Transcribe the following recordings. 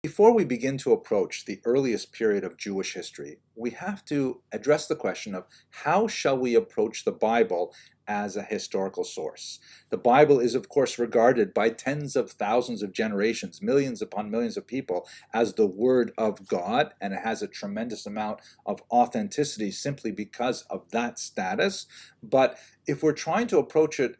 Before we begin to approach the earliest period of Jewish history, we have to address the question of how shall we approach the Bible as a historical source. The Bible is, of course, regarded by tens of thousands of generations, millions upon millions of people, as the Word of God, and it has a tremendous amount of authenticity simply because of that status. But if we're trying to approach it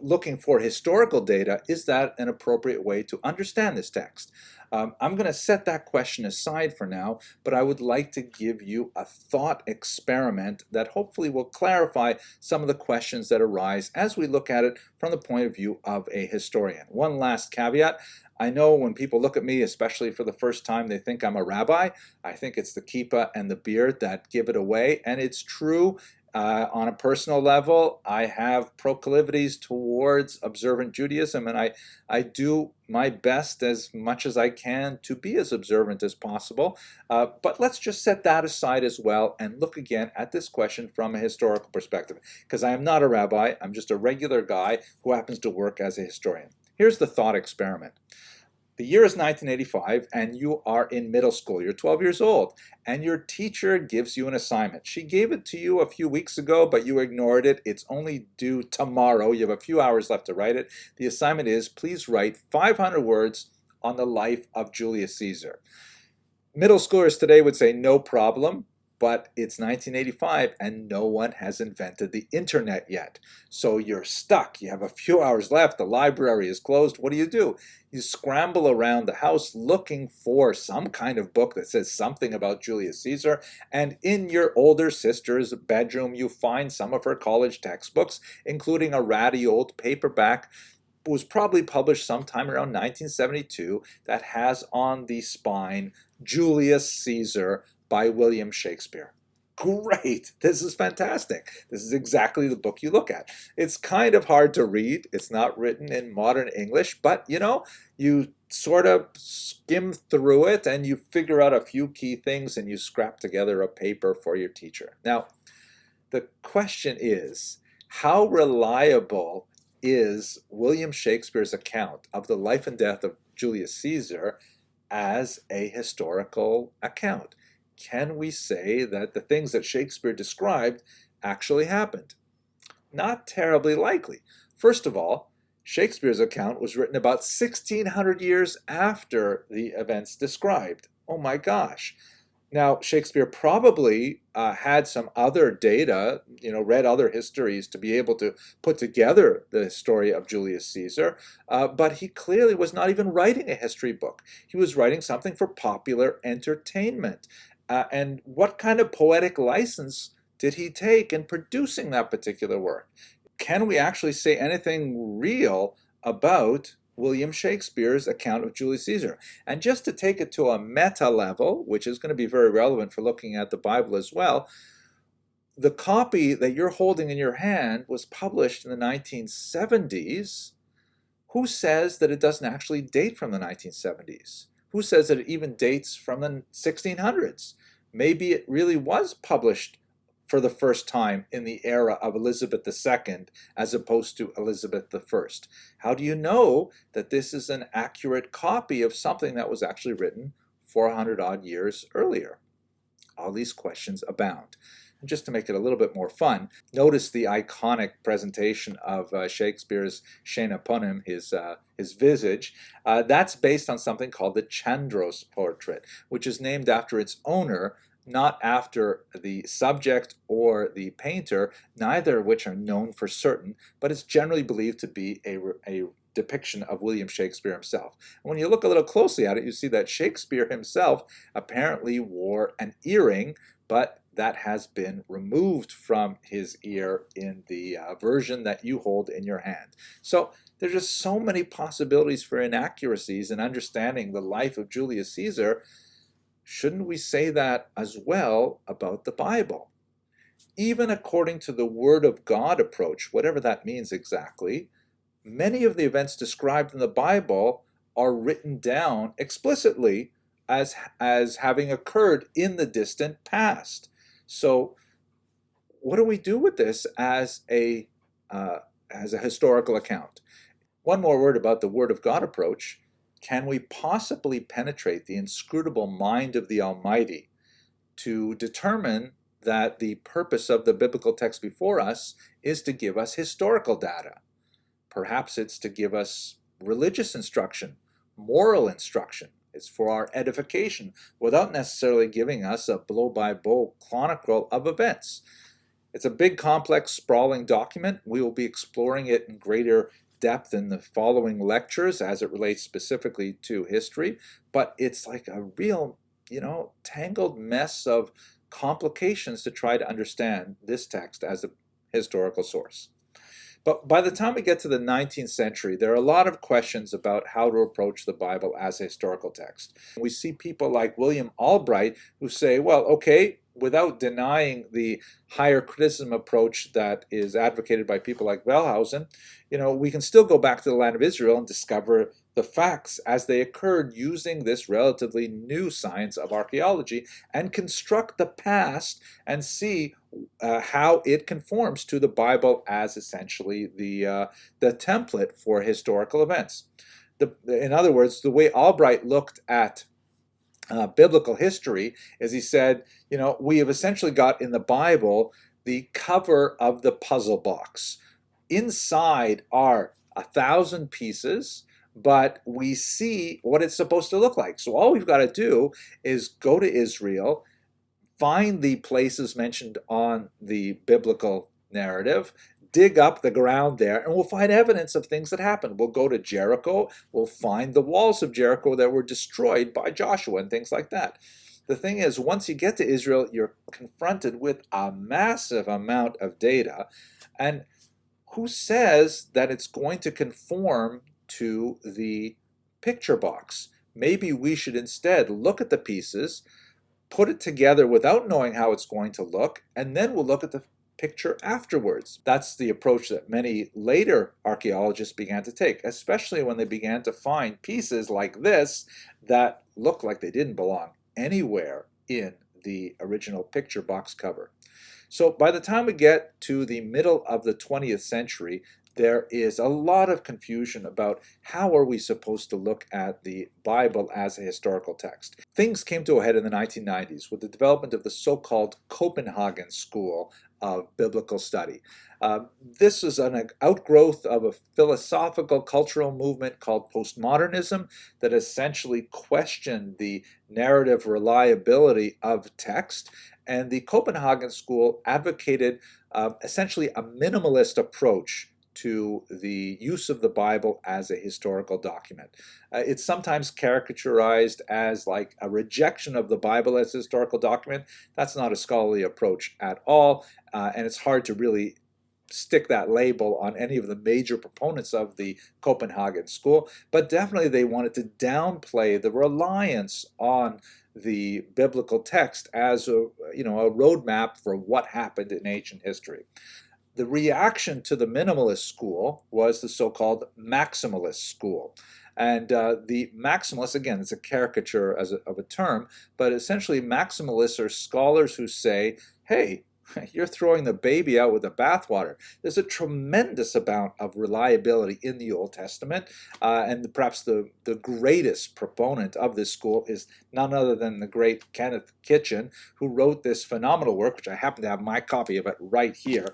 looking for historical data, is that an appropriate way to understand this text? I'm going to set that question aside for now, but I would like to give you a thought experiment that hopefully will clarify some of the questions that arise as we look at it from the point of view of a historian. One last caveat. I know when people look at me, especially for the first time, they think I'm a rabbi. I think it's the kippah and the beard that give it away, and it's true. On a personal level, I have proclivities towards observant Judaism, and I do my best as much as I can to be as observant as possible. But let's just set that aside as well and look again at this question from a historical perspective, because I am not a rabbi. I'm just a regular guy who happens to work as a historian. Here's the thought experiment. The year is 1985 and you are in middle school. You're 12 years old and your teacher gives you an assignment. She gave it to you a few weeks ago, but you ignored it. It's only due tomorrow. You have a few hours left to write it. The assignment is, please write 500 words on the life of Julius Caesar. Middle schoolers today would say no problem, but it's 1985 and no one has invented the internet yet. So you're stuck. You have a few hours left. The library is closed. What do? You scramble around the house looking for some kind of book that says something about Julius Caesar. And in your older sister's bedroom, you find some of her college textbooks, including a ratty old paperback was probably published sometime around 1972 that has on the spine Julius Caesar by William Shakespeare. Great! This is fantastic. This is exactly the book you look at. It's kind of hard to read. It's not written in modern English, but you sort of skim through it and you figure out a few key things and you scrap together a paper for your teacher. Now, the question is, how reliable is William Shakespeare's account of the life and death of Julius Caesar as a historical account? Can we say that the things that Shakespeare described actually happened? Not terribly likely. First of all, Shakespeare's account was written about 1600 years after the events described. Oh my gosh. Now, Shakespeare probably had some other data, read other histories to be able to put together the story of Julius Caesar, but he clearly was not even writing a history book. He was writing something for popular entertainment. And what kind of poetic license did he take in producing that particular work? Can we actually say anything real about William Shakespeare's account of Julius Caesar? And just to take it to a meta level, which is going to be very relevant for looking at the Bible as well, the copy that you're holding in your hand was published in the 1970s. Who says that it doesn't actually date from the 1970s? Who says that it even dates from the 1600s? Maybe it really was published for the first time in the era of Elizabeth II as opposed to Elizabeth I. How do you know that this is an accurate copy of something that was actually written 400 odd years earlier? All these questions abound. And just to make it a little bit more fun, notice the iconic presentation of Shakespeare's Shane Aponym, his visage. That's based on something called the Chandros portrait, which is named after its owner, not after the subject or the painter, neither of which are known for certain, but it's generally believed to be a depiction of William Shakespeare himself. And when you look a little closely at it, you see that Shakespeare himself apparently wore an earring, but that has been removed from his ear in the version that you hold in your hand. So there's just so many possibilities for inaccuracies in understanding the life of Julius Caesar. Shouldn't we say that as well about the Bible? Even according to the Word of God approach, whatever that means exactly, many of the events described in the Bible are written down explicitly as having occurred in the distant past. So what do we do with this as a historical account? One more word about the Word of God approach. Can we possibly penetrate the inscrutable mind of the Almighty to determine that the purpose of the biblical text before us is to give us historical data? Perhaps it's to give us religious instruction, moral instruction. It's for our edification without necessarily giving us a blow-by-blow chronicle of events. It's a big, complex, sprawling document. We will be exploring it in greater depth in the following lectures as it relates specifically to history, but it's like a real, tangled mess of complications to try to understand this text as a historical source. But by the time we get to the 19th century, there are a lot of questions about how to approach the Bible as a historical text. We see people like William Albright who say, well, okay, without denying the higher criticism approach that is advocated by people like Wellhausen, we can still go back to the land of Israel and discover the facts as they occurred using this relatively new science of archaeology and construct the past and see how it conforms to the Bible as essentially the template for historical events. In other words, the way Albright looked at biblical history is he said, we have essentially got in the Bible the cover of the puzzle box. Inside are 1,000 pieces, but we see what it's supposed to look like. So all we've got to do is go to Israel, find the places mentioned on the biblical narrative, dig up the ground there, and we'll find evidence of things that happened. We'll go to Jericho, we'll find the walls of Jericho that were destroyed by Joshua and things like that. The thing is, once you get to Israel, you're confronted with a massive amount of data, and who says that it's going to conform to the picture box? Maybe we should instead look at the pieces, put it together without knowing how it's going to look, and then we'll look at the picture afterwards. That's the approach that many later archaeologists began to take, especially when they began to find pieces like this that look like they didn't belong anywhere in the original picture box cover. So by the time we get to the middle of the 20th century, there is a lot of confusion about how are we supposed to look at the Bible as a historical text. Things came to a head in the 1990s with the development of the so-called Copenhagen School of Biblical Study. This is an outgrowth of a philosophical cultural movement called postmodernism that essentially questioned the narrative reliability of text. And the Copenhagen School advocated essentially a minimalist approach to the use of the Bible as a historical document. It's sometimes caricaturized as like a rejection of the Bible as a historical document. That's not a scholarly approach at all, and it's hard to really stick that label on any of the major proponents of the Copenhagen School, but definitely they wanted to downplay the reliance on the biblical text as a roadmap for what happened in ancient history. The reaction to the minimalist school was the so-called maximalist school. And the maximalists, again, it's a caricature of a term, but essentially maximalists are scholars who say, hey, you're throwing the baby out with the bathwater. There's a tremendous amount of reliability in the Old Testament, and perhaps the greatest proponent of this school is none other than the great Kenneth Kitchen, who wrote this phenomenal work, which I happen to have my copy of it right here.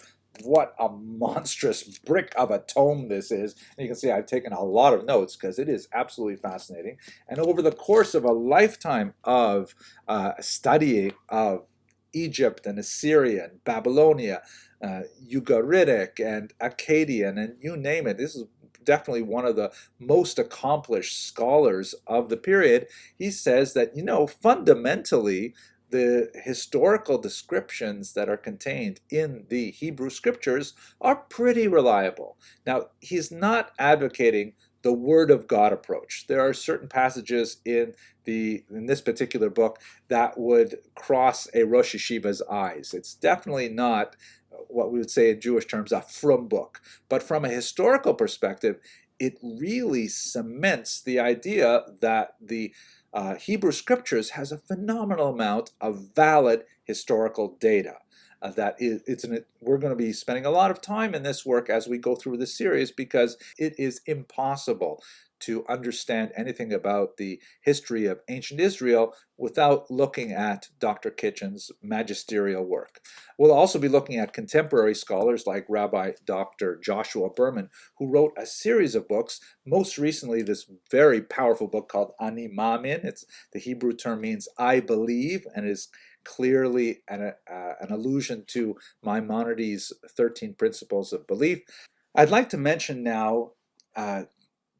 What a monstrous brick of a tome this is. And you can see I've taken a lot of notes because it is absolutely fascinating. And over the course of a lifetime of studying of Egypt and Assyria and Babylonia, Ugaritic and Akkadian, and you name it, this is definitely one of the most accomplished scholars of the period. He says that, fundamentally, the historical descriptions that are contained in the Hebrew scriptures are pretty reliable. Now, he's not advocating the Word of God approach. There are certain passages in this particular book that would cross a Rosh Yeshiva's eyes. It's definitely not what we would say in Jewish terms a frum book. But from a historical perspective, it really cements the idea that the Hebrew Scriptures has a phenomenal amount of valid historical data. we're going to be spending a lot of time in this work as we go through this series, because it is impossible to understand anything about the history of ancient Israel without looking at Dr. Kitchen's magisterial work. We'll also be looking at contemporary scholars like Rabbi Dr. Joshua Berman, who wrote a series of books, most recently this very powerful book called Ani Maamin. The Hebrew term means I believe, and is clearly an allusion to Maimonides' 13 Principles of Belief. I'd like to mention now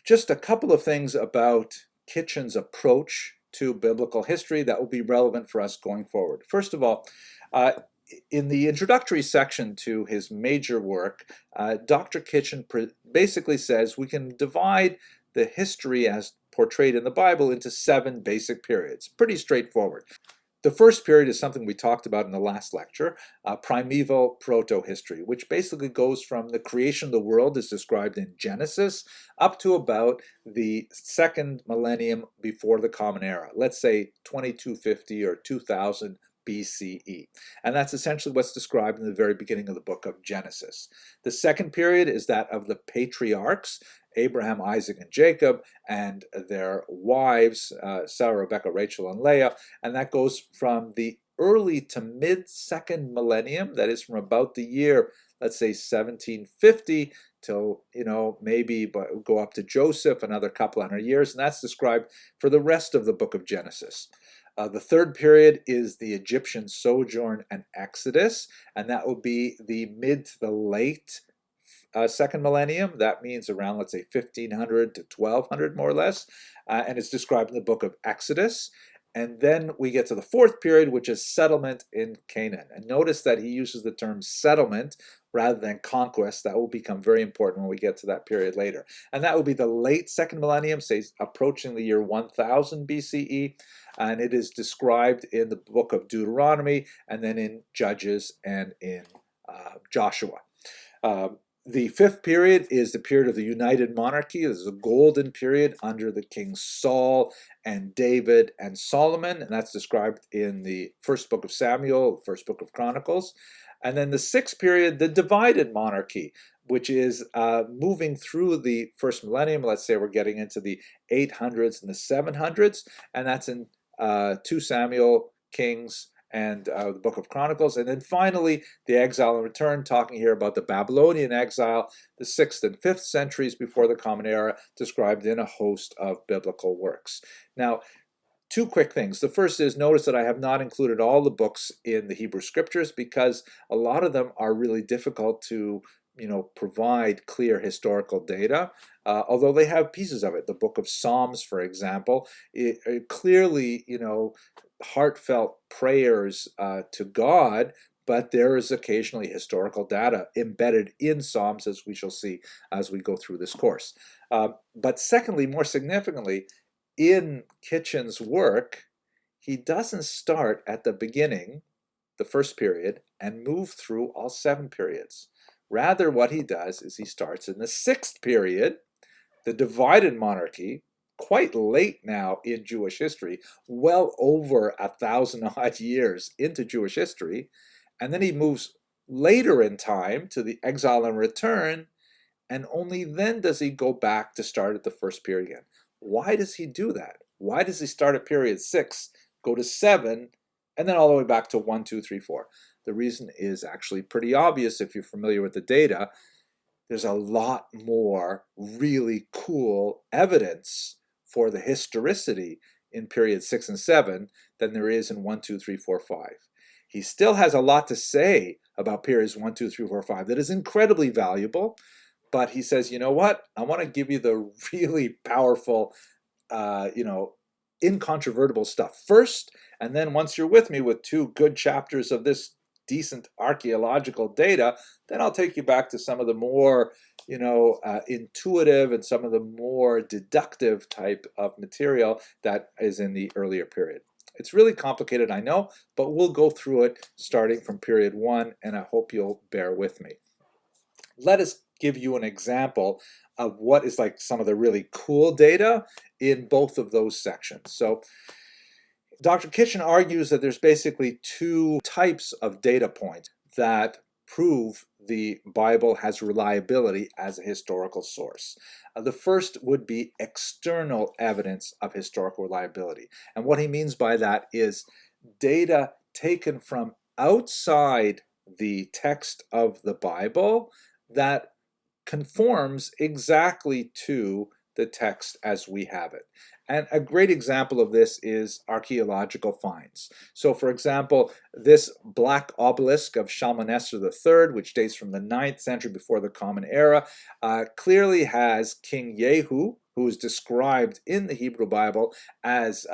just a couple of things about Kitchen's approach to biblical history that will be relevant for us going forward. First of all, in the introductory section to his major work, Dr. Kitchen basically says we can divide the history as portrayed in the Bible into 7 basic periods. Pretty straightforward. The first period is something we talked about in the last lecture, primeval proto-history, which basically goes from the creation of the world as described in Genesis up to about the second millennium before the Common Era, let's say 2250 or 2000 BCE. And that's essentially what's described in the very beginning of the book of Genesis. The second period is that of the patriarchs, Abraham, Isaac, and Jacob, and their wives, Sarah, Rebecca, Rachel, and Leah, and that goes from the early to mid-second millennium, that is from about the year, let's say 1750, till, maybe go up to Joseph, another couple hundred years, and that's described for the rest of the book of Genesis. The third period is the Egyptian sojourn and Exodus, and that will be the mid to the late second millennium. That means around, let's say, 1500 to 1200, more or less, and it's described in the book of Exodus. And then we get to the fourth period, which is settlement in Canaan. And notice that he uses the term settlement rather than conquest. That will become very important when we get to that period later. And that will be the late second millennium, say approaching the year 1000 BCE. And it is described in the book of Deuteronomy, and then in Judges and in Joshua. The fifth period is the period of the United Monarchy. This is a golden period under the Kings Saul and David and Solomon, and that's described in the first book of Samuel, first book of Chronicles. And then the sixth period, the Divided Monarchy, which is moving through the first millennium. Let's say we're getting into the 800s and the 700s, and that's in 2 Samuel, Kings, and the book of Chronicles. And then finally, the exile and return, talking here about the Babylonian exile, the 6th and 5th centuries before the Common Era, described in a host of biblical works. Now, 2 quick things. The first is, notice that I have not included all the books in the Hebrew Scriptures because a lot of them are really difficult to provide clear historical data, although they have pieces of it. The book of Psalms, for example, it clearly, heartfelt prayers to God, but there is occasionally historical data embedded in Psalms, as we shall see as we go through this course. But secondly, more significantly, in Kitchen's work, he doesn't start at the beginning, the first period, and move through all 7 periods. Rather, what he does is he starts in the 6th period, the Divided Monarchy, quite late now in Jewish history, well over 1,000-odd years into Jewish history, and then he moves later in time to the exile and return, and only then does he go back to start at the first period again. Why does he do that? Why does he start at period 6, go to 7, and then all the way back to 1, 2, 3, 4? The reason is actually pretty obvious if you're familiar with the data. There's a lot more really cool evidence for the historicity in period 6 and 7 than there is in 1, 2, 3, 4, 5. He still has a lot to say about periods 1, 2, 3, 4, 5 that is incredibly valuable, but he says, you know what? I want to give you the really powerful, incontrovertible stuff first, and then once you're with me with 2 good chapters of this decent archaeological data, then I'll take you back to some of the more, intuitive and some of the more deductive type of material that is in the earlier period. It's really complicated, I know, but we'll go through it starting from period 1, and I hope you'll bear with me. Let us give you an example of what is like some of the really cool data in both of those sections. So Dr. Kitchen argues that there's basically 2 types of data points. that prove the Bible has reliability as a historical source. The first would be external evidence of historical reliability. And what he means by that is data taken from outside the text of the Bible that conforms exactly to the text as we have it. And a great example of this is archaeological finds. So, for example, this black obelisk of Shalmaneser III, which dates from the 9th century before the Common Era, clearly has King Jehu, who is described in the Hebrew Bible as,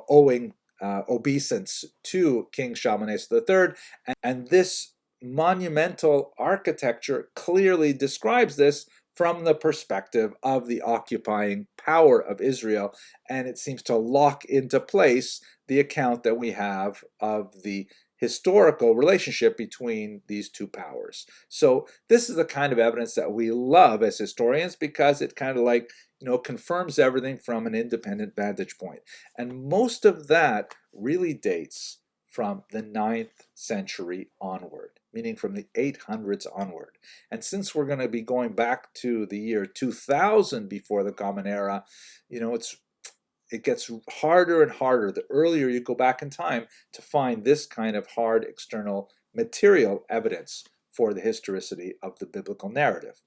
owing obeisance to King Shalmaneser III, and this monumental architecture clearly describes this from the perspective of the occupying power of Israel, and it seems to lock into place the account that we have of the historical relationship between these two powers. So this is the kind of evidence that we love as historians because it kind of confirms everything from an independent vantage point. And most of that really dates from the 9th century onward, meaning from the 800s onward. And since we're going to be going back to the year 2000 before the Common Era, it gets harder and harder the earlier you go back in time to find this kind of hard external material evidence for the historicity of the biblical narrative.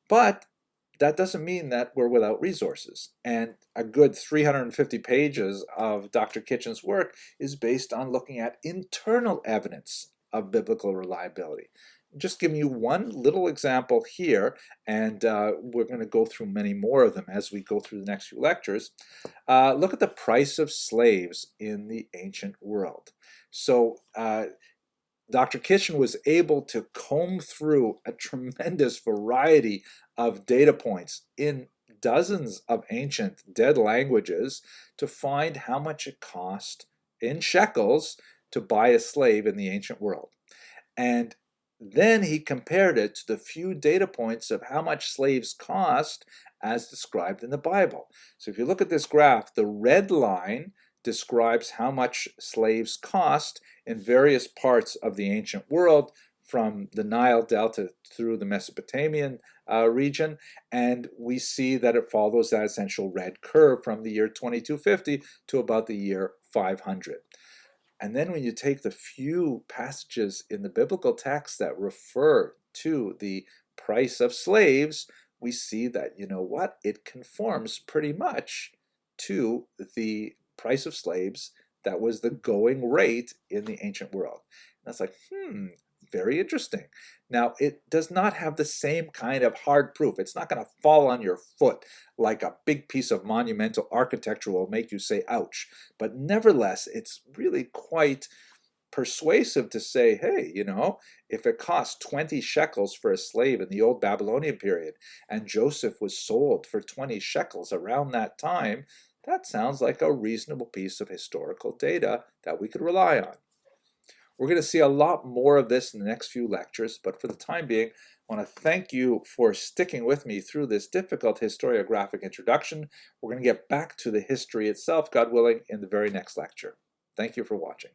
But that doesn't mean that we're without resources. And a good 350 pages of Dr. Kitchen's work is based on looking at internal evidence of biblical reliability. Just giving you one little example here, and we're going to go through many more of them as we go through the next few lectures. Look at the price of slaves in the ancient world. So Dr. Kitchen was able to comb through a tremendous variety of data points in dozens of ancient dead languages to find how much it cost in shekels to buy a slave in the ancient world. And then he compared it to the few data points of how much slaves cost as described in the Bible. So if you look at this graph, the red line describes how much slaves cost in various parts of the ancient world, from the Nile Delta through the Mesopotamian region, and we see that it follows that essential red curve from the year 2250 to about the year 500. And then when you take the few passages in the biblical text that refer to the price of slaves, we see that, it conforms pretty much to the price of slaves that was the going rate in the ancient world. And that's like, very interesting. Now, it does not have the same kind of hard proof. It's not going to fall on your foot like a big piece of monumental architecture will make you say, ouch. But nevertheless, it's really quite persuasive to say, hey, if it cost 20 shekels for a slave in the old Babylonian period, and Joseph was sold for 20 shekels around that time, that sounds like a reasonable piece of historical data that we could rely on. We're going to see a lot more of this in the next few lectures, but for the time being, I want to thank you for sticking with me through this difficult historiographic introduction. We're going to get back to the history itself, God willing, in the very next lecture. Thank you for watching.